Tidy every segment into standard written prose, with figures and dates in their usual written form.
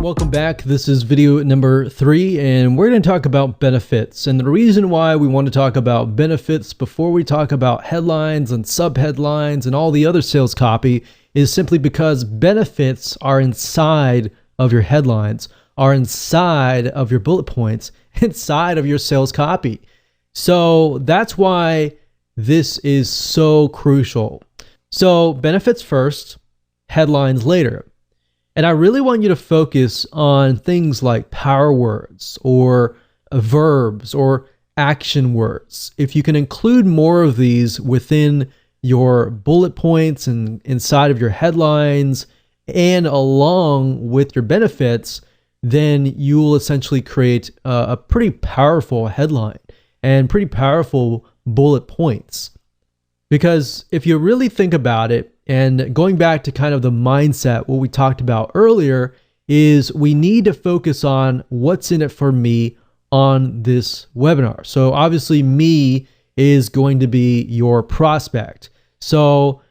Welcome back. This is video number 3, and we're going to talk about benefits. And the reason why we want to talk about benefits before we talk about headlines and subheadlines and all the other sales copy is simply because benefits are inside of your headlines, are inside of your bullet points, inside of your sales copy. So that's why this is so crucial. So benefits first, headlines later. And I really want you to focus on things like power words or verbs or action words. If you can include more of these within your bullet points and inside of your headlines and along with your benefits, then you will essentially create a pretty powerful headline and pretty powerful bullet points. Because if you really think about it, and going back to kind of the mindset, what we talked about earlier is we need to focus on what's in it for me on this webinar. So obviously me is going to be your prospect. So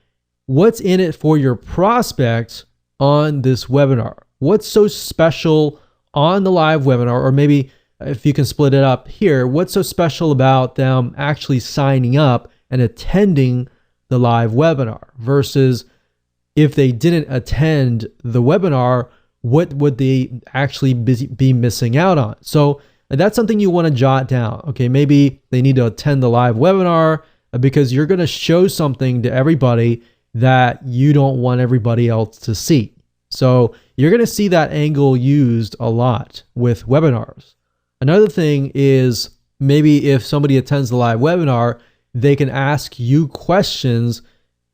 what's in it for your prospect on this webinar? What's so special on the live webinar? Or maybe if you can split it up here, what's so special about them actually signing up and attending the live webinar versus if they didn't attend the webinar, what would they actually be missing out on? So that's something you want to jot down. Okay, maybe they need to attend the live webinar because you're going to show something to everybody that you don't want everybody else to see. So you're going to see that angle used a lot with webinars. Another thing is maybe if somebody attends the live webinar, they can ask you questions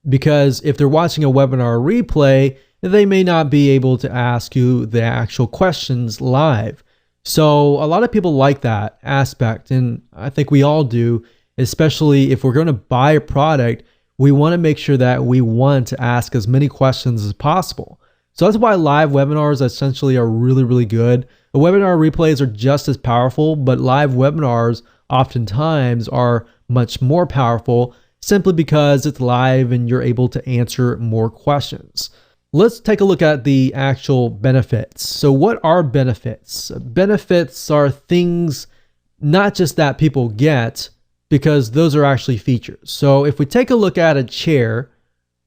because if they're watching a webinar replay, they may not be able to ask you the actual questions live. So a lot of people like that aspect, and I think we all do, especially if we're going to buy a product, we want to make sure that we want to ask as many questions as possible. So that's why live webinars essentially are really, really good. The webinar replays are just as powerful, but live webinars oftentimes are much more powerful simply because it's live and you're able to answer more questions. Let's take a look at the actual benefits. So what are benefits? Benefits are things not just that people get, because those are actually features. So if we take a look at a chair,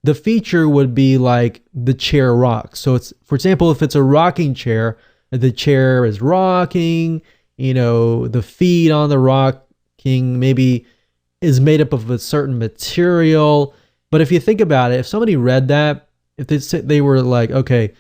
the feature would be like the chair rocks. So it's, for example, if it's a rocking chair, the chair is rocking, the feet on the rocking maybe is made up of a certain material. But if you think about it, if somebody read that, if they were like, okay,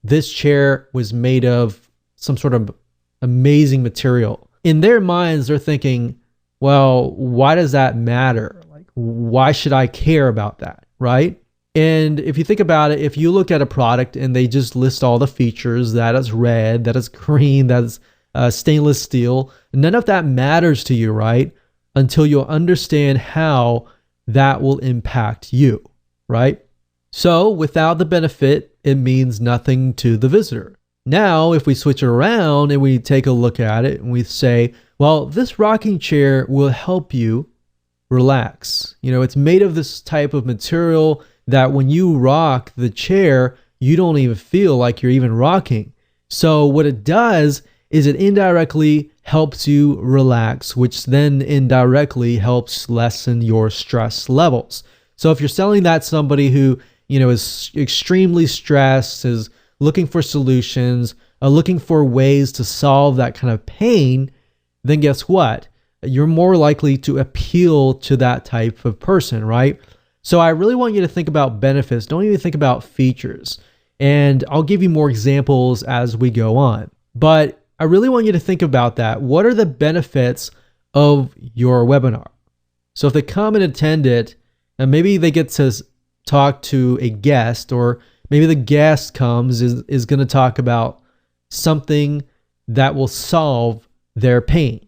this chair was made of some sort of amazing material, in their minds, they're thinking, well, why does that matter? Like, why should I care about that, right? And if you think about it, if you look at a product and they just list all the features, that is red, that is green, that is stainless steel, none of that matters to you, right? Until you'll understand how that will impact you, right? So without the benefit, it means nothing to the visitor. Now, if we switch it around and we take a look at it and we say, well, this rocking chair will help you relax. It's made of this type of material that when you rock the chair, you don't even feel like you're even rocking. So what it does is it indirectly helps you relax, which then indirectly helps lessen your stress levels. So if you're selling that to somebody who, is extremely stressed, is looking for solutions, looking for ways to solve that kind of pain, then guess what? You're more likely to appeal to that type of person, right? So I really want you to think about benefits. Don't even think about features. And I'll give you more examples as we go on. But I really want you to think about that. What are the benefits of your webinar? So if they come and attend it, and maybe they get to talk to a guest, or maybe the guest comes is going to talk about something that will solve their pain.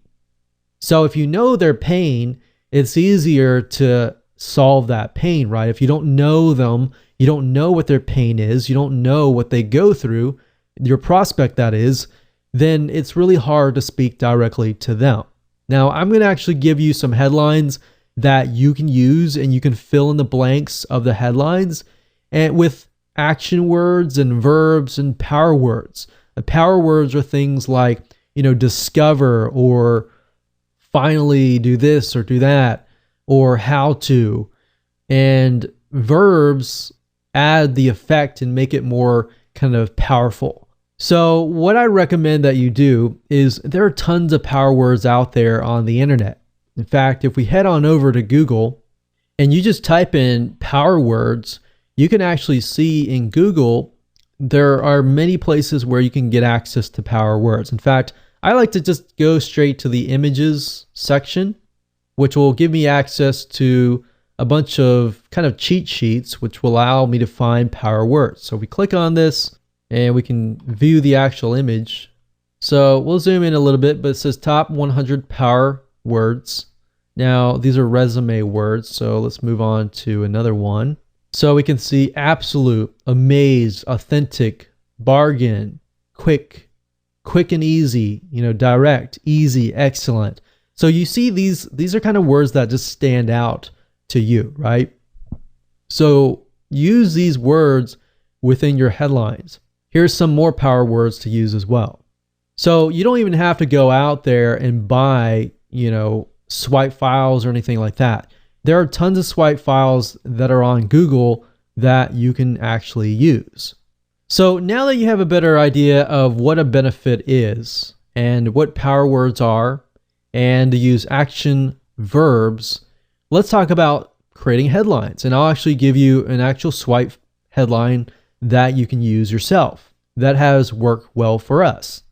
So if you know their pain, it's easier to solve that pain, right? If you don't know them, you don't know what their pain is, you don't know what they go through, your prospect that is, then it's really hard to speak directly to them. Now, I'm going to actually give you some headlines that you can use, and you can fill in the blanks of the headlines and with action words and verbs and power words. The power words are things like, discover, or finally do this or do that, or how to. And verbs add the effect and make it more kind of powerful. So what I recommend that you do is, there are tons of power words out there on the internet. In fact, if we head on over to Google and you just type in power words, you can actually see in Google, there are many places where you can get access to power words. In fact, I like to just go straight to the images section, which will give me access to a bunch of kind of cheat sheets, which will allow me to find power words. So we click on this and we can view the actual image. So we'll zoom in a little bit, but it says top 100 power words. Now these are resume words, so let's move on to another one. So we can see absolute, amaze, authentic, bargain, quick and easy, direct, easy, excellent. So you see these are kind of words that just stand out to you, right? So use these words within your headlines. Here's some more power words to use as well. So you don't even have to go out there and buy, swipe files or anything like that. There are tons of swipe files that are on Google that you can actually use. So now that you have a better idea of what a benefit is and what power words are, and to use action verbs, let's talk about creating headlines. And I'll actually give you an actual swipe headline that you can use yourself that has worked well for us.